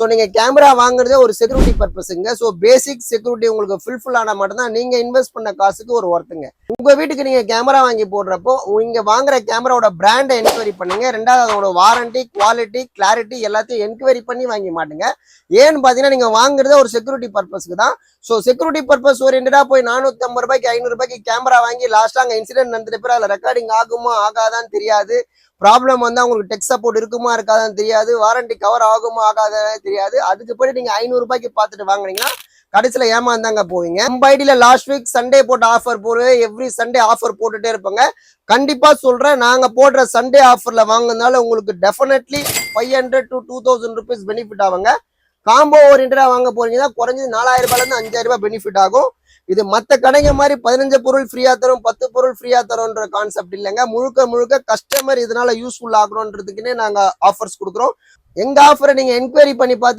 So நீங்க camera வாங்குறதே ஒரு செக்யூரிட்டி பர்பஸுங்க. ஸோ பேசிக் செக்யூரிட்டி உங்களுக்கு ஃபுல்ஃபில் ஆனா மட்டும்தான் நீங்க இன்வெஸ்ட் பண்ண காசுக்கு ஒரு ஒர்த்துங்க. உங்க வீட்டுக்கு நீங்க கேமரா வாங்கி போடுறப்போ இங்க வாங்குற கேமராவோட பிராண்டை என்கொயரி பண்ணுங்க. ரெண்டாவது அதோட வாரண்டி, குவாலிட்டி, கிளாரிட்டி எல்லாத்தையும் என்கொயரி பண்ணி வாங்கி மாட்டுங்க. ஏன்னு பாத்தீங்கன்னா நீங்க வாங்குறதே ஒரு செக்யூரிட்டி பர்பஸ்க்கு தான். ஸோ செக்யூரிட்டி பர்பஸ் ஓரியன்டா போய் 450 ரூபாய்க்கு 500 ரூபாய்க்கு கேமரா வாங்கி லாஸ்டா அங்க இன்சிடென்ட் நடந்துட்டு போய் அதுல ரெக்கார்டிங் ஆகுமா ஆகாதான்னு தெரியாது. ப்ராப்ளம் வந்து உங்களுக்கு டெக் சப்போர்ட் இருக்குமா இருக்காதான்னு தெரியாது. வாரண்டி கவர் ஆகுமா ஆகாதான்னு தெரியாது. அதுக்கு போய் நீங்க 500 ரூபாய்க்கு பார்த்துட்டு வாங்குனீங்கன்னா கடைசியில ஏமாந்தாங்க போவீங்க. நம்ம ஐடியில லாஸ்ட் வீக் சண்டே போட்ட ஆஃபர் போடுவேன். எவ்ரி சண்டே ஆஃபர் போட்டுட்டே இருப்பாங்க. கண்டிப்பா சொல்றேன், நாங்க போடுற சண்டே ஆஃபர்ல வாங்குறதுனால உங்களுக்கு டெஃபினெட்லி 500 to 2000 rupees பெனிஃபிட் ஆகுங்க. காம்போ ஓரியன்டா வாங்க போறீங்கன்னா குறைஞ்சது 4000 ரூபாயில இருந்து 5000 ரூபாய் பெனிஃபிட் ஆகும். இது மத்த கடைங்க மாதிரி 15 பொருள் ஃப்ரீயா தரும் 10 பொருள் ஃப்ரீயா தரும்ன்ற கான்செப்ட் இல்லைங்க. முழுக்க முழுக்க கஸ்டமர் இதனால யூஸ்ஃபுல் ஆகணும்ன்றதுக்குன்னே நாங்க ஆஃபர்ஸ் கொடுக்குறோம். எங்க ஆஃபரை நீங்க என்கொயரி பண்ணி பார்த்து